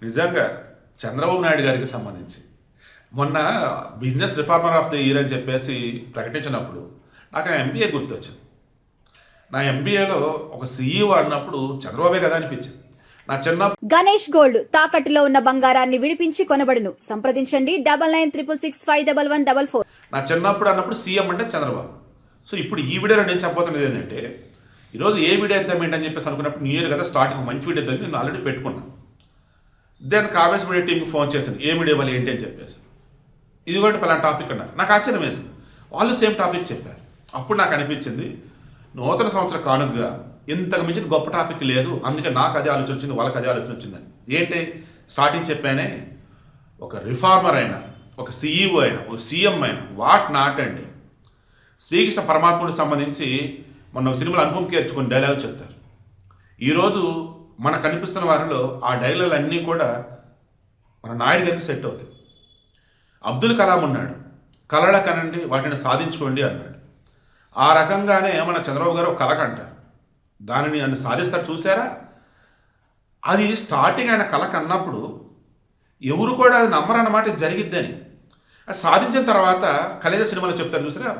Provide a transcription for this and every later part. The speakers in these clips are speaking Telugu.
నిజంగా చంద్రబాబు నాయుడు గారికి సంబంధించి మొన్న business reformer of the year అని చెప్పేసి ప్రకటించినప్పుడు నాకు ఎంబీఏ గుర్తొచ్చింది. నా ఎంబీఏలో ఒక సీఈఓ అన్నప్పుడు చంద్రబాబే కదా అనిపించింది. నా చిన్న గణేష్ గోల్డ్ తాకట్టులో ఉన్న బంగారాన్ని విడిపించి కొనబడును. సంప్రదించండి 9966651144. నా చిన్నప్పుడు అన్నప్పుడు సీఎం అంటే చంద్రబాబు. సో ఇప్పుడు ఈ వీడియోలో నేను చెప్పబోతున్నది ఏంటంటే, ఈరోజు ఏ వీడియో ఇద్దాం ఏంటని చెప్పేసి అనుకున్నప్పుడు న్యూ ఇయర్ కదా స్టార్టింగ్ మంచి వీడియో ఇద్దాం నేను ఆల్రెడీ పెట్టుకున్నాను. దెన్ కావేస్ మీడియా టీంకి ఫోన్ చేశాను, ఏ వీడియో ఇవ్వాలి ఏంటి అని చెప్పేసి. ఇదిగోండి పలానా టాపిక్ అన్నారు. నాకు ఆశ్చర్యం వేసింది, వాళ్ళు సేమ్ టాపిక్ చెప్పారు. అప్పుడు నాకు అనిపించింది నూతన సంవత్సర కానుకగా ఇంతకు మించిన గొప్ప టాపిక్ లేదు, అందుకే నాకు అదే ఆలోచన వచ్చింది, వాళ్ళకి అదే ఆలోచన వచ్చిందని. ఏంటి స్టార్టింగ్ చెప్పానే, ఒక రిఫార్మర్ అయినా, ఒక సీఈఓ అయినా, ఒక సీఎం అయినా, వాట్ నాట్ అండి. శ్రీకృష్ణ పరమాత్ముడికి సంబంధించి మొన్న ఒక సినిమాలో అనుపమ కేర్చుకుని డైలాగులు చెప్తారు. ఈరోజు మనకు కనిపిస్తున్న వారిలో ఆ డైలాగులు అన్నీ కూడా మన నాయుడు గారికి సెట్ అవుతాయి. అబ్దుల్ కలాం ఉన్నాడు, కలల కనండి వాటిని సాధించుకోండి అన్నాడు. ఆ రకంగానే మన చంద్రబాబు గారు ఒక కళ కంటారు, దానిని ఆయన సాధిస్తారు. చూసారా, అది స్టార్టింగ్ ఆయన కళ కన్నప్పుడు ఎవరు కూడా అది నమ్మరన్నమాట, ఇది జరిగిద్దని. అది సాధించిన తర్వాత కలేజ సినిమాలో చెప్తారు చూసారా,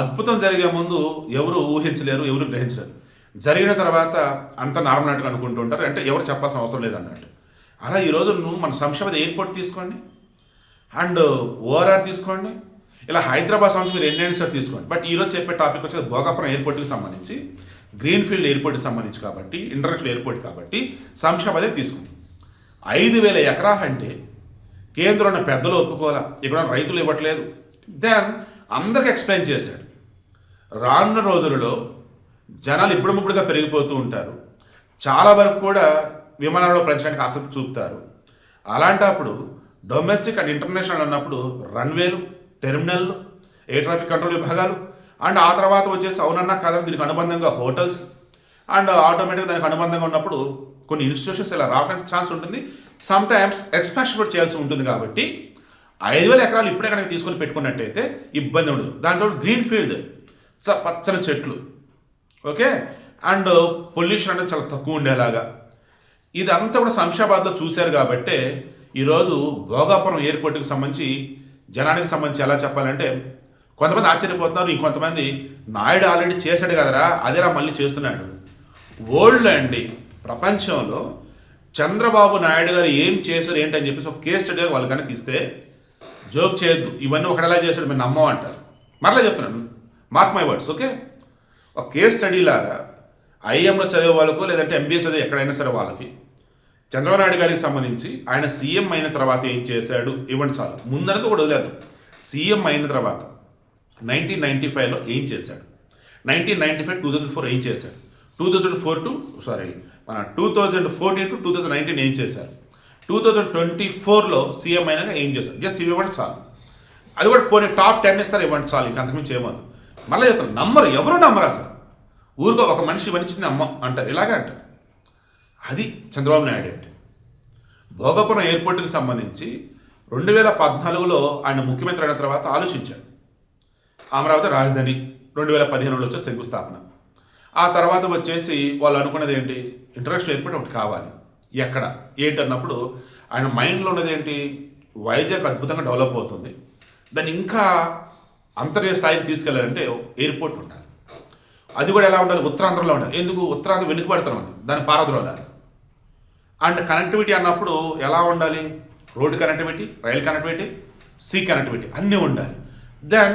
అద్భుతం జరిగే ముందు ఎవరు ఊహించలేరు, ఎవరు గ్రహించలేరు, జరిగిన తర్వాత అంత నార్మల్గా అనుకుంటూ ఉంటారు, అంటే ఎవరు చెప్పాల్సిన అవసరం లేదన్నట్టు. అలా ఈరోజు నువ్వు మన శంషాబాద్ ఎయిర్పోర్ట్ తీసుకోండి అండ్ ఓఆర్ఆర్ తీసుకోండి, ఇలా హైదరాబాద్ సంబంధించి మీరు ఎన్ని సార్ తీసుకోండి. బట్ ఈరోజు చెప్పే టాపిక్ వచ్చేది భోగాపురం ఎయిర్పోర్ట్కి సంబంధించి, గ్రీన్ఫీల్డ్ ఎయిర్పోర్ట్కి సంబంధించి కాబట్టి, ఇంటర్నేషనల్ ఎయిర్పోర్ట్ కాబట్టి శంషాబాదే తీసుకుంది. 5,000 ఎకరాలంటే కేంద్రంలో పెద్దలు ఒప్పుకోవాలా, ఇక్కడ రైతులు ఇవ్వట్లేదు. దెన్ అందరికి ఎక్స్ప్లెయిన్ చేశాడు, రానున్న రోజులలో జనాలు ఇప్పుడుముప్పుడుగా పెరిగిపోతూ ఉంటారు, చాలా వరకు కూడా విమానాల్లో ప్రయాణించడానికి ఆసక్తి చూపుతారు. అలాంటప్పుడు డొమెస్టిక్ అండ్ ఇంటర్నేషనల్ అన్నప్పుడు రన్వేలు, టెర్మినల్లు, ఎయిర్ ట్రాఫిక్ కంట్రోల్ విభాగాలు, అండ్ ఆ తర్వాత వచ్చేసి అవునన్నా కాదని దీనికి అనుబంధంగా హోటల్స్, అండ్ ఆటోమేటిక్గా దానికి అనుబంధంగా ఉన్నప్పుడు కొన్ని ఇన్స్టిట్యూషన్స్ ఇలా రావడానికి ఛాన్స్ ఉంటుంది. సమ్ టైమ్స్ ఎక్స్పాన్షన్ కూడా చేయాల్సి ఉంటుంది. కాబట్టి 5,000 ఎకరాలు ఇప్పుడే కనుక తీసుకొని పెట్టుకున్నట్టయితే ఇబ్బంది ఉండదు. దాంట్లో గ్రీన్ ఫీల్డ్, పచ్చని చెట్లు, ఓకే, అండ్ పొల్యూషన్ అనేది చాలా తక్కువ ఉండేలాగా ఇదంతా కూడా శంషాబాద్లో చూశారు. కాబట్టి ఈరోజు భోగాపురం ఎయిర్పోర్ట్కి సంబంధించి జనానికి సంబంధించి ఎలా చెప్పాలంటే, కొంతమంది ఆశ్చర్యపోతున్నారు, ఇంకొంతమంది నాయుడు ఆల్రెడీ చేశాడు కదరా అదేరా మళ్ళీ చేస్తున్నాడు. వరల్డ్ అండి, ప్రపంచంలో చంద్రబాబు నాయుడు గారు ఏం చేశారు ఏంటని చెప్పేసి ఒక కేస్ స్టడీ వాళ్ళు కనుక ఇస్తే, జోక్ చేయొద్దు, ఇవన్నీ ఒకటేలా చేశాడు మీరు నమ్మమంటారు. మరలా చెప్తున్నాను, మార్క్ మై వర్డ్స్, ఓకే. ఒక కేస్ స్టడీ లాగా ఐఎంలో చదివే వాళ్ళకు లేదంటే ఎంబీఏ చదివే ఎక్కడైనా సరే వాళ్ళకి చంద్రబాబు నాయుడు గారికి సంబంధించి ఆయన సీఎం అయిన తర్వాత ఏం చేశాడు ఇవ్వండి చాలు. ముందరతో కూడా వదిలేదు, సీఎం అయిన తర్వాత 1995లో ఏం చేశాడు, 1995 2004 ఏం చేశాడు, 2014 to 2019 ఏం చేశారు, 2024లో సీఎం అయినాక ఏం చేశారు, జస్ట్ ఇవ్వండి చాలు. అది కూడా పోనీ టాప్ 10 ఇస్తారు, ఇవ్వండి చాలు, ఇంక అంతకుమించి చేయమని. మళ్ళీ చెప్తారు, నమ్మరు, ఎవరు నమ్మరు అసలు. ఊరికో ఒక మనిషి ఇవన్నీ నమ్మం అంటారు, ఇలాగే అంటారు. అది చంద్రబాబు నాయుడు అంటే. భోగాపురం ఎయిర్పోర్ట్కి సంబంధించి 2014లో ఆయన ముఖ్యమంత్రి అయిన తర్వాత ఆలోచించాడు, అమరావతి రాజధాని 2015లో వచ్చే శంకుస్థాపన. ఆ తర్వాత వచ్చేసి వాళ్ళు అనుకున్నది ఏంటి, ఇంటర్నేషనల్ ఎయిర్పోర్ట్ ఒకటి కావాలి. ఎక్కడ ఏంటన్నప్పుడు ఆయన మైండ్లో ఉన్నది ఏంటి, వైజాగ్ అద్భుతంగా డెవలప్ అవుతుంది, దాన్ని ఇంకా అంతర్జాతీయ స్థాయికి తీసుకెళ్ళాలంటే ఎయిర్పోర్ట్ ఉండాలి. అది కూడా ఎలా ఉండాలి, ఉత్తరాంధ్రలో ఉండాలి. ఎందుకు, ఉత్తరాంధ్ర వెనుకబడతాం ఉంది, దాన్ని పారద్రోలాలి. అండ్ కనెక్టివిటీ అన్నప్పుడు ఎలా ఉండాలి, road connectivity, rail connectivity, sea connectivity అన్నీ ఉండాలి. దెన్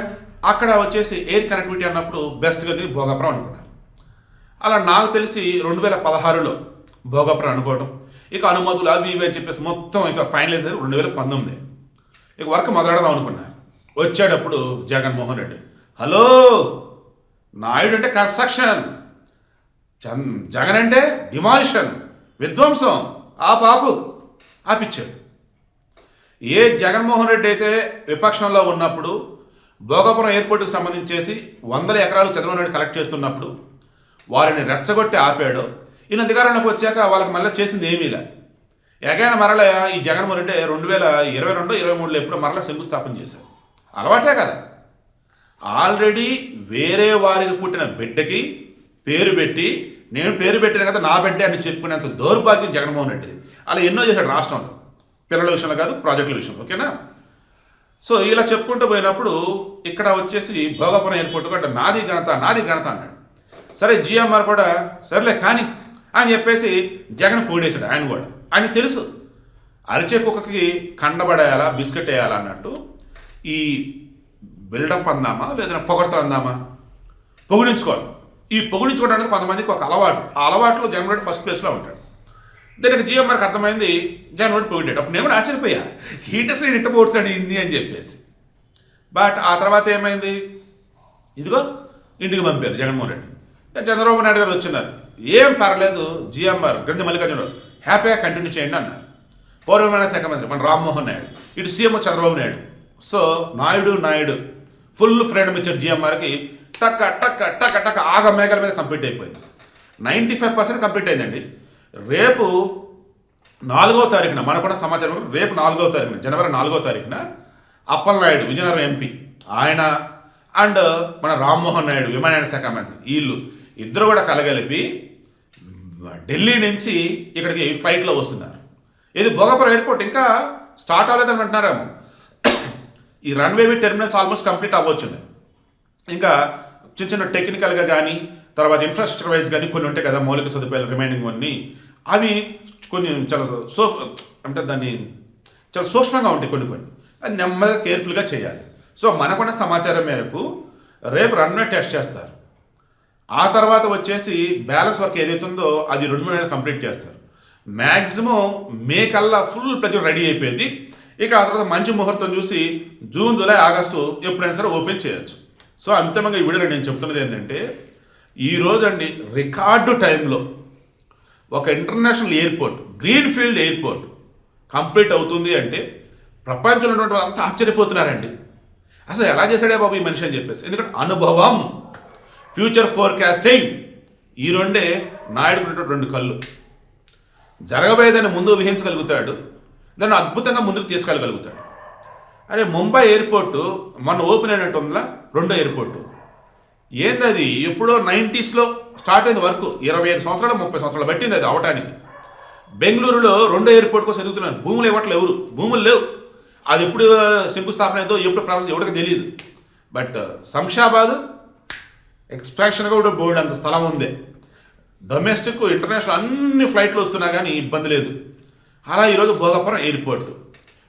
అక్కడ వచ్చేసి ఎయిర్ కనెక్టివిటీ అన్నప్పుడు బెస్ట్గా భోగాపురం అనుకున్నారు. అలా నాకు తెలిసి 2016లో భోగాపురం అనుకోవడం, ఇక అనుమతులు అవి ఇవి అని చెప్పేసి మొత్తం ఇక ఫైనలైజ్ అయ్యి 2019 ఇక వర్క్ మొదలెడదాం అనుకున్నారు. వచ్చేటప్పుడు జగన్మోహన్ రెడ్డి, హలో, నాయుడు అంటే కన్స్ట్రక్షన్, జగన్ అంటే డిమాలిషన్, విధ్వంసం, ఆపు ఆపిచ్చాడు. ఏ జగన్మోహన్ రెడ్డి అయితే విపక్షంలో ఉన్నప్పుడు భోగాపురం ఎయిర్పోర్ట్కి సంబంధించేసి 100 ఎకరాలు చంద్రబాబు నాయుడు కలెక్ట్ చేస్తున్నప్పుడు వారిని రెచ్చగొట్టి ఆపాడు. ఈయన అధికారంలోకి వచ్చాక వాళ్ళకి మళ్ళీ చేసింది ఏమీ లే. ఎగైనా మరలా ఈ జగన్మోహన్ రెడ్డి 2022-23లో ఎప్పుడో మరలా శంకుస్థాపన చేశారు. అలవాటే కదా. ఆల్రెడీ వేరే వారికి పుట్టిన బిడ్డకి పేరు పెట్టి నేను పేరు పెట్టాను కదా నా బిడ్డే అని చెప్పుకునేంత దౌర్భాగ్యం జగన్మోహన్ రెడ్డిది. అలా ఎన్నో చేశాడు రాష్ట్రంలో, పిల్లల విషయంలో కాదు ప్రాజెక్టుల విషయంలో, ఓకేనా. సో ఇలా చెప్పుకుంటూ పోయినప్పుడు ఇక్కడ వచ్చేసి భోగాపురం ఎయిర్పోర్ట్ కూడా నాది ఘనత అన్నాడు. సరే జిఎంఆర్ కూడా సరేలే కానీ అని చెప్పేసి జగన్ పొగిడేశాడు. ఆయన కూడా ఆయన తెలుసు అరిచే కుక్కకి కండబడేయాలా బిస్కెట్ వేయాలా అన్నట్టు ఈ బిల్డప్ అందామా లేదా పొగడతలు అందామా, పొగిడించుకోవాలి. ఈ పొగిడించుకోవడం అనేది కొంతమందికి ఒక అలవాటు. ఆ అలవాట్లో జగన్ రెడ్డి ఫస్ట్ ప్లేస్లో ఉంటాడు. దగ్గర జిఎంఆర్కి అర్థమైంది జగన్ రెడ్డి పొగిడాడు. అప్పుడు నేను కూడా ఆశ్చర్యపోయా, హీటస్ ఇంట పోడుతాడు ఇంది అని చెప్పేసి. బట్ ఆ తర్వాత ఏమైంది, ఇదిగో ఇంటికి పంపారు జగన్మోహన్ రెడ్డి. చంద్రబాబు నాయుడు గారు వచ్చినారు, ఏం పర్లేదు జిఎంఆర్ గండి మల్లికార్జునరావు హ్యాపీగా కంటిన్యూ చేయండి అన్నారు. పౌర విమానయాన శాఖ మంత్రి మన రామ్మోహన్ నాయుడు, ఇటు CM Chandrababu Naidu. So Naidu full freedom ఇచ్చారు జిఎంఆర్కి. టక్క టక్క టక్క టక్క ఆగ మేఘాల మీద కంప్లీట్ అయిపోయింది. 95% కంప్లీట్ అయిందండి. రేపు 4వ తారీఖున మనకున్న సమాచారం, రేపు 4వ తారీఖున జనవరి 4వ తారీఖున అప్పలనాయుడు విజయనగరం ఎంపీ ఆయన అండ్ మన రామ్మోహన్ నాయుడు విమానయాన శాఖ మంత్రి, వీళ్ళు ఇద్దరు కూడా కలగలిపి ఢిల్లీ నుంచి ఇక్కడికి ఫ్లైట్లో వస్తున్నారు. ఇది భోగాపురం ఎయిర్పోర్ట్ ఇంకా స్టార్ట్ అవ్వలేదని అంటున్నారేమో. ఈ రన్వే టెర్మినల్స్ ఆల్మోస్ట్ కంప్లీట్ అవ్వచ్చుంది. ఇంకా చిన్న చిన్న టెక్నికల్గా కానీ తర్వాత ఇన్ఫ్రాస్ట్రక్చర్ వైజ్ కానీ కొన్ని ఉంటాయి కదా మౌలిక సదుపాయాలు రిమైనింగ్ అన్నీ, అవి కొన్ని చాలా అంటే దాన్ని చాలా సూక్ష్మంగా ఉంటాయి కొన్ని అది నెమ్మదిగా కేర్ఫుల్గా చేయాలి. సో మనకున్న సమాచారం మేరకు రేపు రన్వే టెస్ట్ చేస్తారు. ఆ తర్వాత వచ్చేసి బ్యాలెన్స్ వర్క్ ఏదైతే ఉందో అది 2-3 నెలలు కంప్లీట్ చేస్తారు. మ్యాక్సిమం మే కల్లా ఫుల్ ప్రజలు రెడీ అయిపోయింది. ఇక ఆ తర్వాత మంచి ముహూర్తం చూసి జూన్, జూలై, ఆగస్టు ఎప్పుడైనా సరే ఓపెన్ చేయొచ్చు. సో అంతిమంగా ఈ వీడియోలో నేను చెప్తున్నది ఏంటంటే, ఈరోజు అండి రికార్డు టైంలో ఒక international airport, greenfield airport complete అవుతుంది అంటే ప్రపంచంలో ఉన్నటువంటి వాళ్ళంతా ఆశ్చర్యపోతున్నారండి. అసలు ఎలా చేశాడే బాబు ఈ మనిషి అని చెప్పేసి. ఎందుకంటే అనుభవం, ఫ్యూచర్ ఫోర్కాస్టింగ్, ఈ రెండే నాయుడుకున్నటువంటి 2 కళ్ళు. జరగబోయేదాన్ని ముందు ఊహించగలుగుతాడు, దాన్ని అద్భుతంగా ముందుకు తీసుకెళ్ళగలుగుతాడు. అరే ముంబై ఎయిర్పోర్టు మొన్న ఓపెన్ అయినట్టు ఉందా, 2వ ఎయిర్పోర్టు. ఏంది అది ఎప్పుడో 90sలో స్టార్ట్ అయింది వర్క్, 25 సంవత్సరాలు 30 సంవత్సరాలు పట్టింది అది అవటానికి. బెంగళూరులో 2వ ఎయిర్పోర్ట్ కోసం ఎదుగుతున్నారు, భూములు ఇవ్వట్లే, భూములు లేవు. అది ఎప్పుడు శంకుస్థాపన అయిందో ఎప్పుడు ప్రారంభం ఎవరికి తెలియదు. బట్ శంషాబాద్ ఎక్స్పాన్షన్గా కూడా బోర్డు అంత స్థలం ఉంది. డొమెస్టిక్ ఇంటర్నేషనల్ అన్ని ఫ్లైట్లు వస్తున్నా కానీ ఇబ్బంది లేదు. అలా ఈరోజు భోగాపురం ఎయిర్పోర్ట్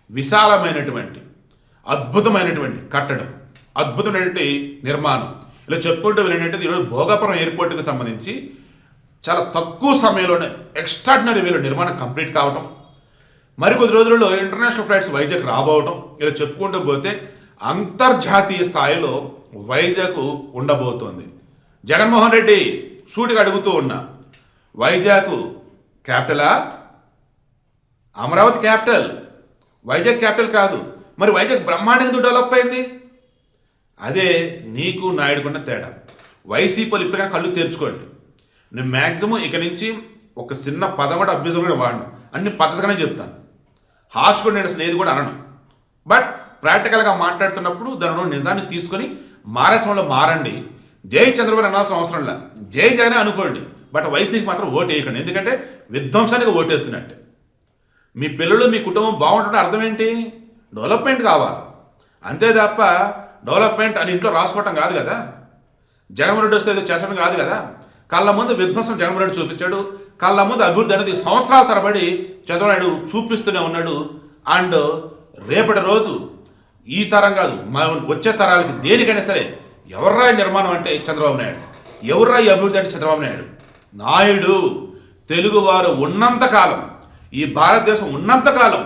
విశాలమైనటువంటి అద్భుతమైనటువంటి కట్టడం, అద్భుతమైనటువంటి నిర్మాణం. ఇలా చెప్పుకుంటూ వెళ్ళినట్టు ఈరోజు భోగాపురం ఎయిర్పోర్ట్కి సంబంధించి చాలా తక్కువ సమయంలోనే ఎక్స్ట్రాడినరీ వేలో నిర్మాణం కంప్లీట్ కావడం, మరికొద్ది రోజుల్లో ఇంటర్నేషనల్ ఫ్లైట్స్ వైజాగ్ రాబోవడం, ఇలా చెప్పుకుంటూ పోతే అంతర్జాతీయ స్థాయిలో వైజాగ్ ఉండబోతోంది. జగన్మోహన్ రెడ్డి సూటిగా అడుగుతూ ఉన్నా, వైజాగ్ క్యాపిటలా, అమరావతి క్యాపిటల్, వైజాగ్ క్యాపిటల్ కాదు. మరి వైజాగ్ బ్రహ్మాండంగా డెవలప్ అయింది. అదే నీకు నాయుడుకున్న తేడా. వైసీపీలు ఇప్పటికైనా కళ్ళు తెరుచుకోండి. నేను మ్యాక్సిమం ఇక నుంచి ఒక చిన్న పదం కూడా అభ్యర్థులు కూడా వాడను, అన్ని పద్ధతిగానే చెప్తాను. హార్ష్ కూడా నేను అసలు ఏది కూడా అనను. బట్ ప్రాక్టికల్గా మాట్లాడుతున్నప్పుడు దానిలో నిజాన్ని తీసుకొని మారేసంలో మారండి. జై చంద్రబాబు అనాల్సిన అవసరం లేదు, జై జగనే అనుకోండి. బట్ వైసీపీ మాత్రం ఓటు వేయకండి, ఎందుకంటే విధ్వంసానికి ఓటేస్తున్నట్టే. మీ పిల్లలు మీ కుటుంబం బాగుంటుంటే అర్థం ఏంటి, డెవలప్మెంట్ కావాలి అంతే తప్ప డెవలప్మెంట్ అని ఇంట్లో రాసుకోవటం కాదు కదా. జగన్మోహన్ రెడ్డి వస్తే ఏదో చేసడం కాదు కదా. కళ్ళ ముందు విధ్వంసం జగన్మోహన్ రెడ్డి చూపించాడు, కళ్ళ ముందు అభివృద్ధి అనేది సంవత్సరాల తరబడి చంద్రబాబు నాయుడు చూపిస్తూనే ఉన్నాడు. అండ్ రేపటి రోజు ఈ తరం కాదు వచ్చే తరాలకి దేనికైనా సరే ఎవర్రా నిర్మాణం అంటే చంద్రబాబు నాయుడు, ఎవర్రా ఈ అభివృద్ధి అంటే చంద్రబాబు నాయుడు. తెలుగువారు ఉన్నంతకాలం, ఈ భారతదేశం ఉన్నంతకాలం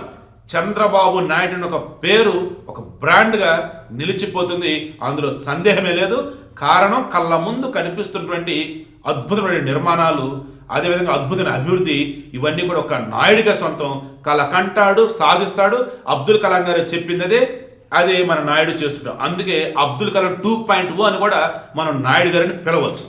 చంద్రబాబు నాయుడు ఒక పేరు, ఒక బ్రాండ్గా నిలిచిపోతుంది. అందులో సందేహమే లేదు. కారణం కళ్ళ ముందు కనిపిస్తున్నటువంటి అద్భుతమైన నిర్మాణాలు, అదేవిధంగా అద్భుతమైన అభివృద్ధి, ఇవన్నీ కూడా ఒక నాయుడిగా సొంతం. కళ కంటాడు, సాధిస్తాడు. అబ్దుల్ కలాం గారు చెప్పింది అదే మన నాయుడు చేస్తున్నాం. అందుకే అబ్దుల్ కలాం 2.0 అని కూడా మనం నాయుడు గారిని పిలవచ్చు.